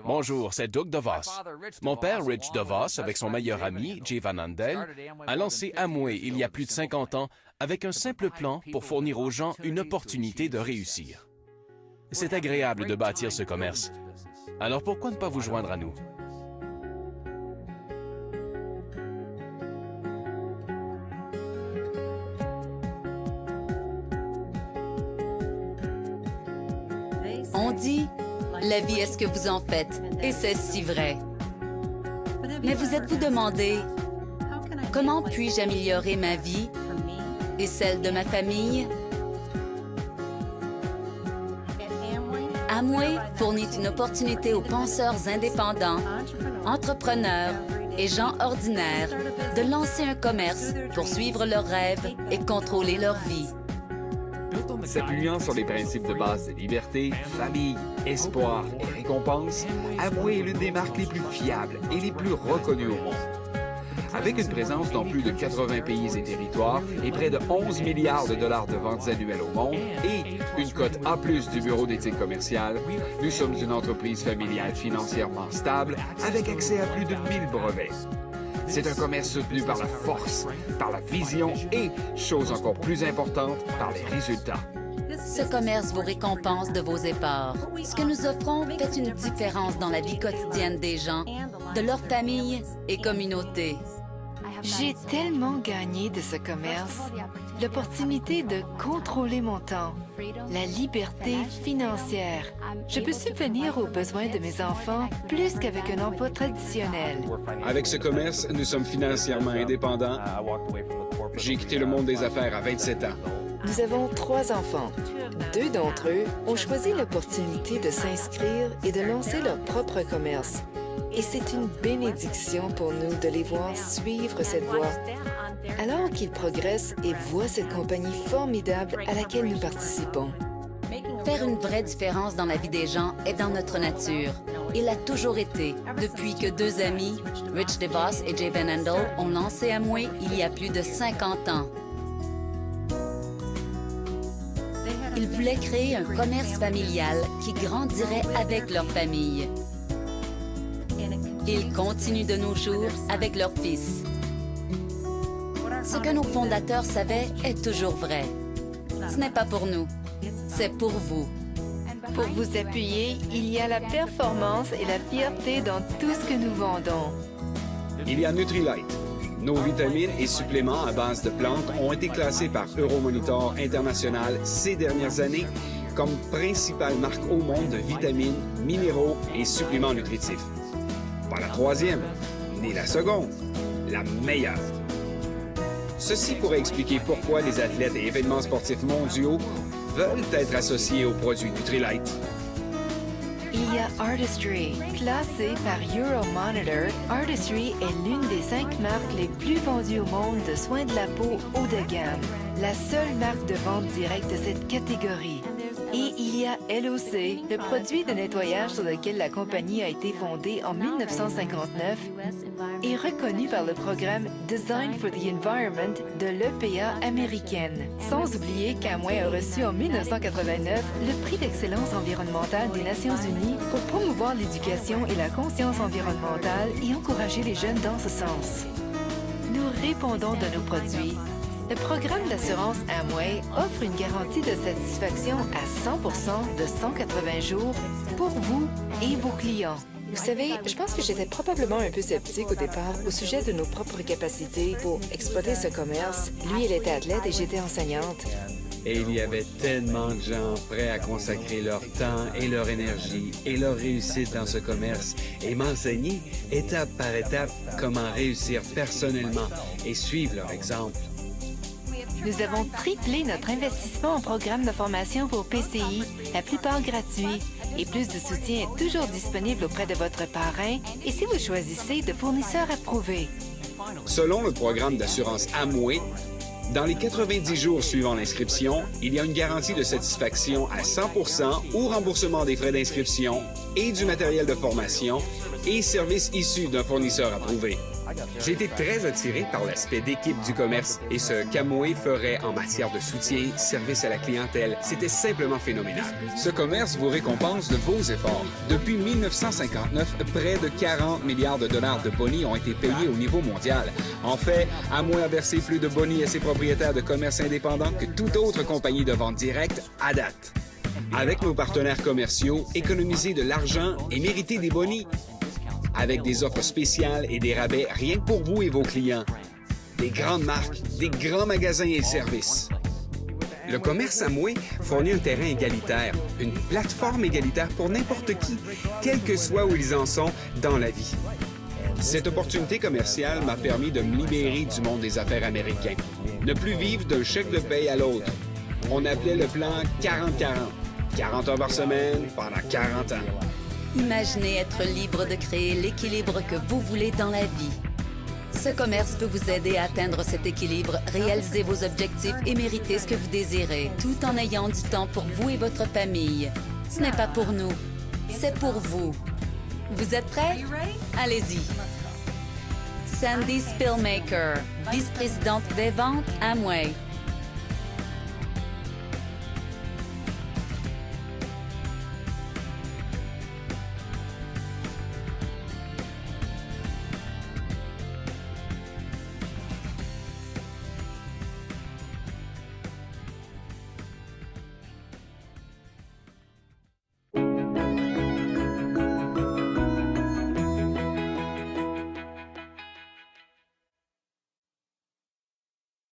Bonjour, c'est Doug DeVos. Mon père, Rich DeVos, avec son meilleur ami, Jay Van Andel, a lancé Amway il y a plus de 50 ans avec un simple plan pour fournir aux gens une opportunité de réussir. C'est agréable de bâtir ce commerce. Alors pourquoi ne pas vous joindre à nous? On dit, la vie est ce que vous en faites, et c'est si vrai. Mais vous êtes-vous demandé, comment puis-je améliorer ma vie et celle de ma famille? Amway fournit une opportunité aux penseurs indépendants, entrepreneurs et gens ordinaires de lancer un commerce pour suivre leurs rêves et contrôler leur vie. S'appuyant sur les principes de base de liberté, famille, espoir et récompense, Amway est l'une des marques les plus fiables et les plus reconnues au monde. Avec une présence dans plus de 80 pays et territoires et près de 11 milliards de dollars de ventes annuelles au monde et une cote A+ du Bureau d'éthique commerciale, nous sommes une entreprise familiale financièrement stable avec accès à plus de 1000 brevets. C'est un commerce soutenu par la force, par la vision et, chose encore plus importante, par les résultats. Ce commerce vous récompense de vos efforts. Ce que nous offrons fait une différence dans la vie quotidienne des gens, de leurs familles et communautés. J'ai tellement gagné de ce commerce. L'opportunité de contrôler mon temps, la liberté financière. Je peux subvenir aux besoins de mes enfants plus qu'avec un emploi traditionnel. Avec ce commerce, nous sommes financièrement indépendants. J'ai quitté le monde des affaires à 27 ans. Nous avons 3 enfants. 2 d'entre eux ont choisi l'opportunité de s'inscrire et de lancer leur propre commerce. Et c'est une bénédiction pour nous de les voir suivre cette voie, alors qu'ils progressent et voient cette compagnie formidable à laquelle nous participons. Faire une vraie différence dans la vie des gens est dans notre nature. Il a toujours été, depuis que 2 amis, Rich DeVos et Jay Van Andel, ont lancé Amway il y a plus de 50 ans. Ils voulaient créer un commerce familial qui grandirait avec leur famille. Ils continuent de nos jours avec leur fils. Ce que nos fondateurs savaient est toujours vrai. Ce n'est pas pour nous, c'est pour vous. Pour vous appuyer, il y a la performance et la fierté dans tout ce que nous vendons. Il y a Nutrilite. Nos vitamines et suppléments à base de plantes ont été classés par Euromonitor International ces dernières années comme principale marque au monde de vitamines, minéraux et suppléments nutritifs. Pas la troisième, ni la seconde, la meilleure. Ceci pourrait expliquer pourquoi les athlètes et événements sportifs mondiaux veulent être associés aux produits Nutrilite. Il y a Artistry. Classé par Euromonitor, Artistry est l'une des 5 marques les plus vendues au monde de soins de la peau haut de gamme. La seule marque de vente directe de cette catégorie. Et il y a LOC, le produit de nettoyage sur lequel la compagnie a été fondée en 1959 et reconnu par le programme Design for the Environment de l'EPA américaine. Sans oublier qu'Amway a reçu en 1989 le prix d'excellence environnementale des Nations Unies pour promouvoir l'éducation et la conscience environnementale et encourager les jeunes dans ce sens. Nous répondons de nos produits. Le programme d'assurance Amway offre une garantie de satisfaction à 100% de 180 jours pour vous et vos clients. Vous savez, je pense que j'étais probablement un peu sceptique au départ au sujet de nos propres capacités pour exploiter ce commerce. Lui, il était athlète et j'étais enseignante. Et il y avait tellement de gens prêts à consacrer leur temps et leur énergie et leur réussite dans ce commerce et m'enseigner étape par étape comment réussir personnellement et suivre leur exemple. Nous avons triplé notre investissement en programme de formation pour PCI, la plupart gratuits. Et plus de soutien est toujours disponible auprès de votre parrain et si vous choisissez de fournisseurs approuvés. Selon le programme d'assurance Amway, dans les 90 jours suivant l'inscription, il y a une garantie de satisfaction à 100% ou remboursement des frais d'inscription et du matériel de formation et services issus d'un fournisseur approuvé. J'ai été très attiré par l'aspect d'équipe du commerce et ce qu'Amway ferait en matière de soutien, service à la clientèle. C'était simplement phénoménal. Ce commerce vous récompense de vos efforts. Depuis 1959, près de 40 milliards de dollars de boni ont été payés au niveau mondial. En fait, Amway a versé plus de boni à ses propriétaires de commerce indépendants que toute autre compagnie de vente directe à date. Avec nos partenaires commerciaux, économiser de l'argent et mériter des bonis. Avec des offres spéciales et des rabais rien que pour vous et vos clients. Des grandes marques, des grands magasins et services. Le commerce Amway fournit un terrain égalitaire, une plateforme égalitaire pour n'importe qui, quel que soit où ils en sont dans la vie. Cette opportunité commerciale m'a permis de me libérer du monde des affaires américains. Ne plus vivre d'un chèque de paye à l'autre. On appelait le plan 40-40. 40 heures par semaine pendant 40 ans. Imaginez être libre de créer l'équilibre que vous voulez dans la vie. Ce commerce peut vous aider à atteindre cet équilibre, réaliser vos objectifs et mériter ce que vous désirez, tout en ayant du temps pour vous et votre famille. Ce n'est pas pour nous, c'est pour vous. Vous êtes prêts? Allez-y. Sandy Spillmaker, vice-présidente des ventes Amway.